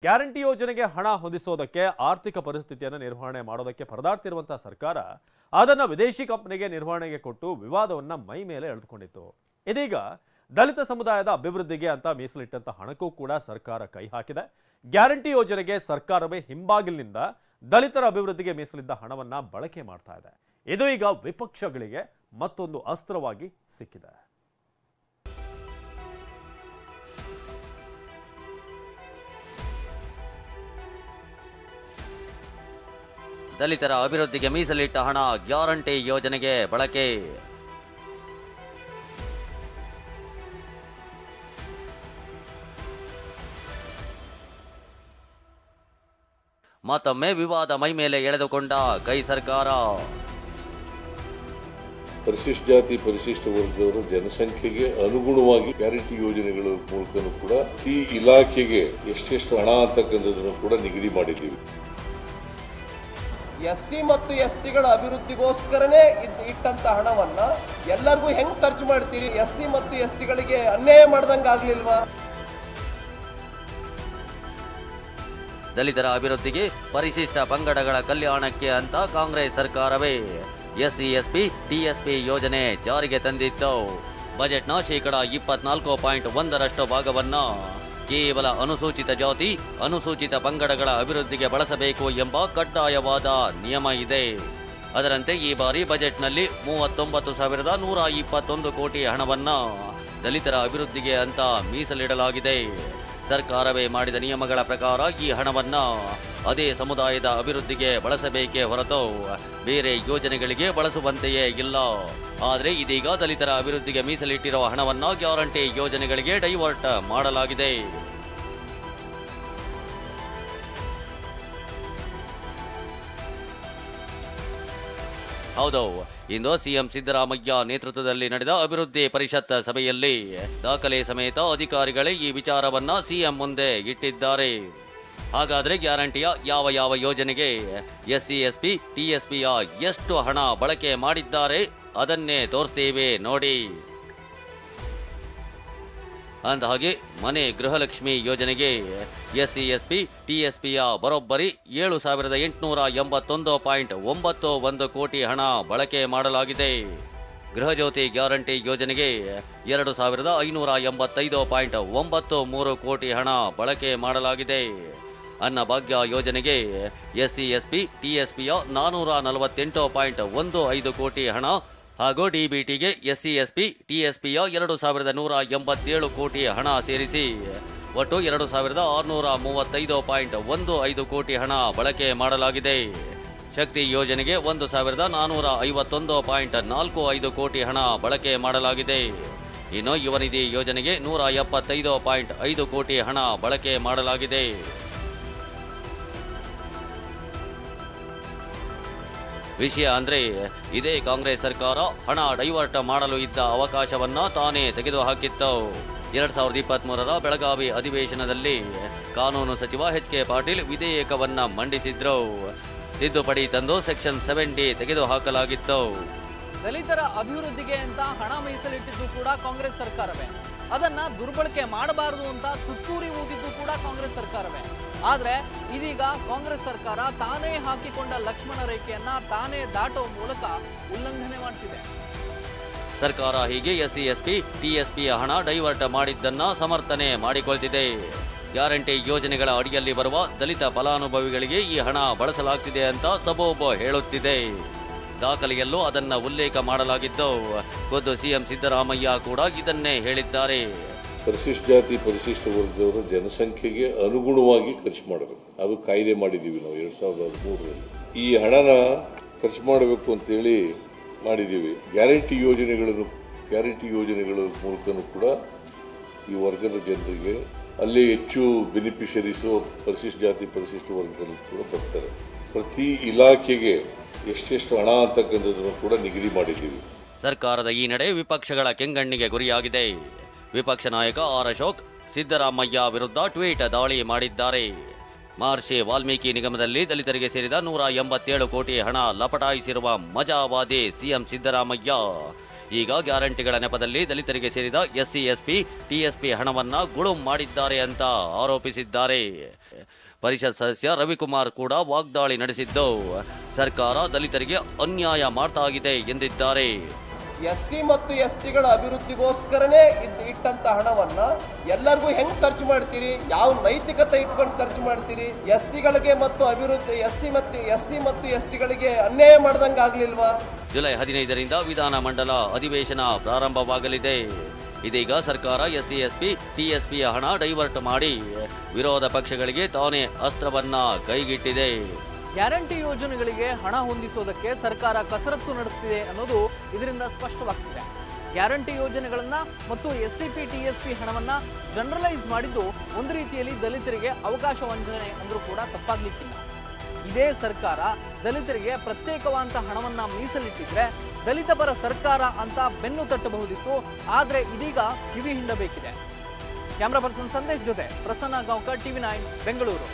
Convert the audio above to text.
Guarantee ಯೋಜನೆಗೆ ಹಣ ಹೊಂದಿಸೋದಕ್ಕೆ ಆರ್ಥಿಕ ಪರಿಸ್ಥಿತಿಯನ್ನು ನಿರ್ವಹಣೆ ಮಾಡೋದಕ್ಕೆ ಪರದಾಡ್ತಿರುವಂತಹ ಸರ್ಕಾರ ಅದನ್ನು ವಿದೇಶಿ ಕಂಪನಿಗೆ ನಿರ್ವಹಣೆಗೆ ಕೊಟ್ಟು ವಿವಾದವನ್ನ ಮೈ ಮೇಲೆ ಎಳೆದುಕೊಂಡಿತ್ತು. ಇದೀಗ ದಲಿತ ಸಮುದಾಯದ ಅಭಿವೃದ್ಧಿಗೆ ಅಂತ ಮೀಸಲಿಟ್ಟಂತ ಹಣಕ್ಕೂ ಕೂಡ ಸರ್ಕಾರ ಕೈ ಹಾಕಿದೆ. ಗ್ಯಾರಂಟಿ ಯೋಜನೆಗೆ ಸರ್ಕಾರವೇ ಹಿಂಬಾಗಿಲಿನಿಂದ ದಲಿತರ ಅಭಿವೃದ್ಧಿಗೆ ಮೀಸಲಿದ್ದ ಹಣವನ್ನ ಬಳಕೆ ಮಾಡ್ತಾ ಇದೆ. ಇದು ಈಗ ವಿಪಕ್ಷಗಳಿಗೆ ಮತ್ತೊಂದು ಅಸ್ತ್ರವಾಗಿ ಸಿಕ್ಕಿದೆ. ದಲಿತರ ಅಭಿವೃದ್ಧಿಗೆ ಮೀಸಲಿಟ್ಟ ಹಣ ಗ್ಯಾರಂಟಿ ಯೋಜನೆಗೆ ಬಳಕೆ. ಮತ್ತೊಮ್ಮೆ ವಿವಾದ ಮೈ ಮೇಲೆ ಎಳೆದುಕೊಂಡ ಕೈ ಸರ್ಕಾರ. ಪರಿಶಿಷ್ಟ ಜಾತಿ ಪರಿಶಿಷ್ಟ ವರ್ಗದವರ ಜನಸಂಖ್ಯೆಗೆ ಅನುಗುಣವಾಗಿ ಗ್ಯಾರಂಟಿ ಯೋಜನೆಗಳ ಮೂಲಕನೂ ಕೂಡ ಈ ಇಲಾಖೆಗೆ ಎಷ್ಟೆಷ್ಟು ಹಣ ಅಂತಕ್ಕಂಥದ್ದನ್ನು ಕೂಡ ನಿಗದಿ ಮಾಡಿದ್ದೀವಿ. ಎಸ್ಸಿ ಮತ್ತು ಎಸ್ಟಿಗಳ ಅಭಿವೃದ್ಧಿಗೋಸ್ಕರನೇ ಇಟ್ಟಂತ ಹಣವನ್ನ ಎಲ್ಲರಿಗೂ ಹೆಂಗ್ ಖರ್ಚು ಮಾಡ್ತೀರಿ? ಎಸ್ಸಿ ಮತ್ತು ಎಸ್ಟಿಗಳಿಗೆ ಅನ್ಯಾಯ ಮಾಡ್ದಂಗ ಆಗ್ಲಿಲ್ವಾ? ದಲಿತರ ಅಭಿವೃದ್ಧಿಗೆ ಪರಿಶಿಷ್ಟ ಪಂಗಡಗಳ ಕಲ್ಯಾಣಕ್ಕೆ ಅಂತ ಕಾಂಗ್ರೆಸ್ ಸರ್ಕಾರವೇ ಎಸ್ಸಿ ಎಸ್ಪಿ ಟಿಎಸ್ಪಿ ಯೋಜನೆ ಜಾರಿಗೆ ತಂದಿತ್ತು. ಬಜೆಟ್ನ ಶೇಕಡಾ 24.1% ಭಾಗವನ್ನ ಕೇವಲ ಅನುಸೂಚಿತ ಜಾತಿ ಅನುಸೂಚಿತ ಪಂಗಡಗಳ ಅಭಿವೃದ್ಧಿಗೆ ಬಳಸಬೇಕು ಎಂಬ ಕಡ್ಡಾಯವಾದ ನಿಯಮ ಇದೆ. ಅದರಂತೆ ಈ ಬಾರಿ ಬಜೆಟ್ನಲ್ಲಿ 39,121 ಕೋಟಿ ಹಣವನ್ನ ದಲಿತರ ಅಭಿವೃದ್ಧಿಗೆ ಅಂತ ಮೀಸಲಿಡಲಾಗಿದೆ. ಸರ್ಕಾರವೇ ಮಾಡಿದ ನಿಯಮಗಳ ಪ್ರಕಾರ ಈ ಹಣವನ್ನ ಅದೇ ಸಮುದಾಯದ ಅಭಿವೃದ್ಧಿಗೆ ಬಳಸಬೇಕೇ ಹೊರತು ಬೇರೆ ಯೋಜನೆಗಳಿಗೆ ಬಳಸುವಂತೆಯೇ ಇಲ್ಲ. ಆದರೆ ಇದೀಗ ದಲಿತರ ಅಭಿವೃದ್ಧಿಗೆ ಮೀಸಲಿಟ್ಟಿರುವ ಹಣವನ್ನ ಗ್ಯಾರಂಟಿ ಯೋಜನೆಗಳಿಗೆ ಡೈವರ್ಟ್ ಮಾಡಲಾಗಿದೆ. ಹೌದು, ಇಂದು ಸಿಎಂ ಸಿದ್ದರಾಮಯ್ಯ ನೇತೃತ್ವದಲ್ಲಿ ನಡೆದ ಅಭಿವೃದ್ಧಿ ಪರಿಷತ್ ಸಭೆಯಲ್ಲಿ ದಾಖಲೆ ಸಮೇತ ಅಧಿಕಾರಿಗಳೇ ಈ ವಿಚಾರವನ್ನ ಸಿಎಂ ಮುಂದೆ ಇಟ್ಟಿದ್ದಾರೆ. ಹಾಗಾದ್ರೆ ಗ್ಯಾರಂಟಿಯ ಯಾವ ಯೋಜನೆಗೆ ಎಸ್ಸಿ ಎಸ್ಪಿ ಟಿಎಸ್ಪಿಯ ಎಷ್ಟು ಹಣ ಬಳಕೆ ಮಾಡಿದ್ದಾರೆ ಅದನ್ನೇ ತೋರಿಸ್ತೇವೆ ನೋಡಿ. ಅಂದಹಾಗೆ ಮನೆ ಗೃಹಲಕ್ಷ್ಮಿ ಯೋಜನೆಗೆ ಎಸ್ಸಿ ಎಸ್ಪಿ ಟಿಎಸ್ಪಿಯ ಬರೋಬ್ಬರಿ 7,881.91 ಕೋಟಿ ಹಣ ಬಳಕೆ ಮಾಡಲಾಗಿದೆ. ಗೃಹಜ್ಯೋತಿ ಗ್ಯಾರಂಟಿ ಯೋಜನೆಗೆ 2,585.93 ಕೋಟಿ ಹಣ ಬಳಕೆ ಮಾಡಲಾಗಿದೆ. ಅನ್ನಭಾಗ್ಯ ಯೋಜನೆಗೆ ಎಸ್ಸಿ ಎಸ್ಪಿ ಟಿಎಸ್ಪಿಯ 448.15 ಕೋಟಿ ಹಣ ಹಾಗೂ ಡಿಬಿಟಿಗೆ ಎಸ್ಸಿ ಎಸ್ಪಿ ಟಿಎಸ್ಪಿಯ 2,187 ಕೋಟಿ ಹಣ ಸೇರಿಸಿ ಒಟ್ಟು 2,635.15 ಕೋಟಿ ಹಣ ಬಳಕೆ ಮಾಡಲಾಗಿದೆ. ಶಕ್ತಿ ಯೋಜನೆಗೆ 1,451.45 ಕೋಟಿ ಹಣ ಬಳಕೆ ಮಾಡಲಾಗಿದೆ. ಇನ್ನು ಯುವ ನಿಧಿ ಯೋಜನೆಗೆ 175.5 ಕೋಟಿ ಹಣ ಬಳಕೆ ಮಾಡಲಾಗಿದೆ. ವಿಷಯ ಅಂದ್ರೆ ಇದೇ ಕಾಂಗ್ರೆಸ್ ಸರ್ಕಾರ ಹಣ ಡೈವರ್ಟ್ ಮಾಡಲು ಇದ್ದ ಅವಕಾಶವನ್ನ ತಾನೇ ತೆಗೆದುಹಾಕಿತ್ತು. 2023ರ ಬೆಳಗಾವಿ ಅಧಿವೇಶನದಲ್ಲಿ ಕಾನೂನು ಸಚಿವ ಎಚ್.ಕೆ. ಪಾಟೀಲ್ ವಿಧೇಯಕವನ್ನ ಮಂಡಿಸಿದ್ರು. ತಿದ್ದುಪಡಿ ತಂದು ಸೆಕ್ಷನ್ 70 ತೆಗೆದುಹಾಕಲಾಗಿತ್ತು. ದಲಿತರ ಅಭಿವೃದ್ಧಿಗೆ ಅಂತ ಹಣ ಮೀಸಲಿಟ್ಟಿದ್ದು ಕೂಡ ಕಾಂಗ್ರೆಸ್ ಸರ್ಕಾರವೇ. ಅದನ್ನ ದುರ್ಬಳಕೆ ಮಾಡಬಾರದು ಅಂತ ತುತ್ತೂರಿ ಊದಿದ್ದು ಕೂಡ ಕಾಂಗ್ರೆಸ್ ಸರ್ಕಾರವೇ. ಆದ್ರೆ ಇದೀಗ ಕಾಂಗ್ರೆಸ್ ಸರ್ಕಾರ ತಾನೇ ಹಾಕಿಕೊಂಡ ಲಕ್ಷ್ಮಣ ರೇಖೆಯನ್ನ ತಾನೇ ದಾಟುವ ಮೂಲಕ ಉಲ್ಲಂಘನೆ ಮಾಡ್ತಿದೆ. ಸರ್ಕಾರ ಹೀಗೆ ಎಸ್ಸಿ ಎಸ್ಪಿ ಟಿಎಸ್ಪಿಯ ಹಣ ಡೈವರ್ಟ್ ಮಾಡಿದ್ದನ್ನ ಸಮರ್ಥನೆ ಮಾಡಿಕೊಳ್ತಿದೆ. ಗ್ಯಾರಂಟಿ ಯೋಜನೆಗಳ ಅಡಿಯಲ್ಲಿ ಬರುವ ದಲಿತ ಫಲಾನುಭವಿಗಳಿಗೆ ಈ ಹಣ ಬಳಸಲಾಗ್ತಿದೆ ಅಂತ ಸಬೂಬು ಹೇಳುತ್ತಿದೆ. ದಾಖಲೆಯಲ್ಲೂ ಅದನ್ನ ಉಲ್ಲೇಖ ಮಾಡಲಾಗಿದ್ದು ಖುದ್ದು ಸಿಎಂ ಸಿದ್ದರಾಮಯ್ಯ ಕೂಡ ಇದನ್ನೇ ಹೇಳಿದ್ದಾರೆ. ಪರಿಶಿಷ್ಟ ಜಾತಿ ಪರಿಶಿಷ್ಟ ವರ್ಗದವರ ಜನಸಂಖ್ಯೆಗೆ ಅನುಗುಣವಾಗಿ ಖರ್ಚು ಮಾಡಬೇಕು. ಅದು ಕಾಯ್ದೆ ಮಾಡಿದ್ದೀವಿ ನಾವು 2013ರಲ್ಲಿ. ಈ ಹಣನ ಖರ್ಚು ಮಾಡಬೇಕು ಅಂತೇಳಿ ಮಾಡಿದ್ದೀವಿ. ಗ್ಯಾರಂಟಿ ಯೋಜನೆಗಳ ಮೂಲಕನೂ ಕೂಡ ಈ ವರ್ಗದ ಜನರಿಗೆ ಅಲ್ಲಿ ಹೆಚ್ಚು ಬೆನಿಫಿಷರೀಸು ಪರಿಶಿಷ್ಟ ಜಾತಿ ಪರಿಶಿಷ್ಟ ವರ್ಗದಲ್ಲಿ ಕೂಡ ಬರ್ತಾರೆ. ಪ್ರತಿ ಇಲಾಖೆಗೆ ಎಷ್ಟೆಷ್ಟು ಹಣ ಅಂತಕ್ಕಂಥದ್ದನ್ನು ಕೂಡ ನಿಗದಿ ಮಾಡಿದ್ದೀವಿ. ಸರ್ಕಾರದ ಈ ನಡೆ ವಿಪಕ್ಷಗಳ ಕೆಂಗಣ್ಣಿಗೆ ಗುರಿಯಾಗಿದೆ. ವಿಪಕ್ಷ ನಾಯಕ ಆರ್ ಅಶೋಕ್ ಸಿದ್ದರಾಮಯ್ಯ ವಿರುದ್ಧ ಟ್ವೀಟ್ ದಾಳಿ ಮಾಡಿದ್ದಾರೆ. ಮಹರ್ಷಿ ವಾಲ್ಮೀಕಿ ನಿಗಮದಲ್ಲಿ ದಲಿತರಿಗೆ ಸೇರಿದ 187 ಕೋಟಿ ಹಣ ಲಪಟಾಯಿಸಿರುವ ಮಜಾವಾದಿ ಸಿಎಂ ಸಿದ್ದರಾಮಯ್ಯ ಈಗ ಗ್ಯಾರಂಟಿಗಳ ನೆಪದಲ್ಲಿ ದಲಿತರಿಗೆ ಸೇರಿದ ಎಸ್ಸಿ ಎಸ್ಪಿ ಟಿಎಸ್ಪಿ ಹಣವನ್ನ ಗುಳುಂ ಮಾಡಿದ್ದಾರೆ ಅಂತ ಆರೋಪಿಸಿದ್ದಾರೆ. ಪರಿಷತ್ ಸದಸ್ಯ ರವಿಕುಮಾರ್ ಕೂಡ ವಾಗ್ದಾಳಿ ನಡೆಸಿದ್ದು ಸರ್ಕಾರ ದಲಿತರಿಗೆ ಅನ್ಯಾಯ ಮಾಡ್ತಾಗಿದೆ ಎಂದಿದ್ದಾರೆ. ಎಸ್ಸಿ ಮತ್ತು ಎಸ್ಟಿಗಳ ಅಭಿವೃದ್ಧಿಗೋಸ್ಕರನೇ ಇಟ್ಟಂತ ಹಣವನ್ನ ಎಲ್ಲರಿಗೂ ಹೆಂಗ್ ಖರ್ಚು ಮಾಡ್ತೀರಿ? ಯಾವ ನೈತಿಕತೆ ಇಟ್ಕೊಂಡು ಖರ್ಚು ಮಾಡ್ತೀರಿ? ಎಸ್ಟಿಗಳಿಗೆ ಮತ್ತು ಅಭಿವೃದ್ಧಿ ಎಸ್ಸಿ ಮತ್ತು ಎಸ್ಟಿಗಳಿಗೆ ಅನ್ಯಾಯ ಮಾಡ್ದಂಗೆ ಆಗ್ಲಿಲ್ವಾ? ಜುಲೈ 15ರಿಂದ ವಿಧಾನ ಮಂಡಲ ಅಧಿವೇಶನ ಪ್ರಾರಂಭವಾಗಲಿದೆ. ಇದೀಗ ಸರ್ಕಾರ ಎಸ್ಸಿ ಎಸ್ಪಿ ಟಿಎಸ್ಪಿಯ ಹಣ ಡೈವರ್ಟ್ ಮಾಡಿ ವಿರೋಧ ಪಕ್ಷಗಳಿಗೆ ತಾನೇ ಅಸ್ತ್ರವನ್ನ ಕೈಗಿಟ್ಟಿದೆ. ಗ್ಯಾರಂಟಿ ಯೋಜನೆಗಳಿಗೆ ಹಣ ಹೊಂದಿಸೋದಕ್ಕೆ ಸರ್ಕಾರ ಕಸರತ್ತು ನಡೆಸುತ್ತಿದೆ ಅನ್ನೋದು ಇದರಿಂದ ಸ್ಪಷ್ಟವಾಗ್ತಿದೆ. ಗ್ಯಾರಂಟಿ ಯೋಜನೆಗಳನ್ನ ಮತ್ತು ಎಸ್ಸಿಪಿ ಟಿಎಸ್ಪಿ ಹಣವನ್ನ ಜನರಲೈಸ್ ಮಾಡಿದ್ದು ಒಂದು ರೀತಿಯಲ್ಲಿ ದಲಿತರಿಗೆ ಅವಕಾಶ ವಂಚನೆ ಅಂದ್ರೂ ಕೂಡ ತಪ್ಪಾಗ್ಲಿಕ್ಕಿಲ್ಲ. ಇದೇ ಸರ್ಕಾರ ದಲಿತರಿಗೆ ಪ್ರತ್ಯೇಕವಾದ ಹಣವನ್ನ ಮೀಸಲಿಟ್ಟಿದ್ರೆ ದಲಿತ ಪರ ಸರ್ಕಾರ ಅಂತ ಬೆನ್ನು ತಟ್ಟಬಹುದಿತ್ತು. ಆದ್ರೆ ಇದೀಗ ಕಿವಿ ಹಿಂಡಬೇಕಿದೆ. ಕ್ಯಾಮ್ರಾ ಪರ್ಸನ್ ಸಂದೇಶ್ ಜೊತೆ ಪ್ರಸನ್ನ ಗಾಂವ್ಕರ್, TV9 ಬೆಂಗಳೂರು.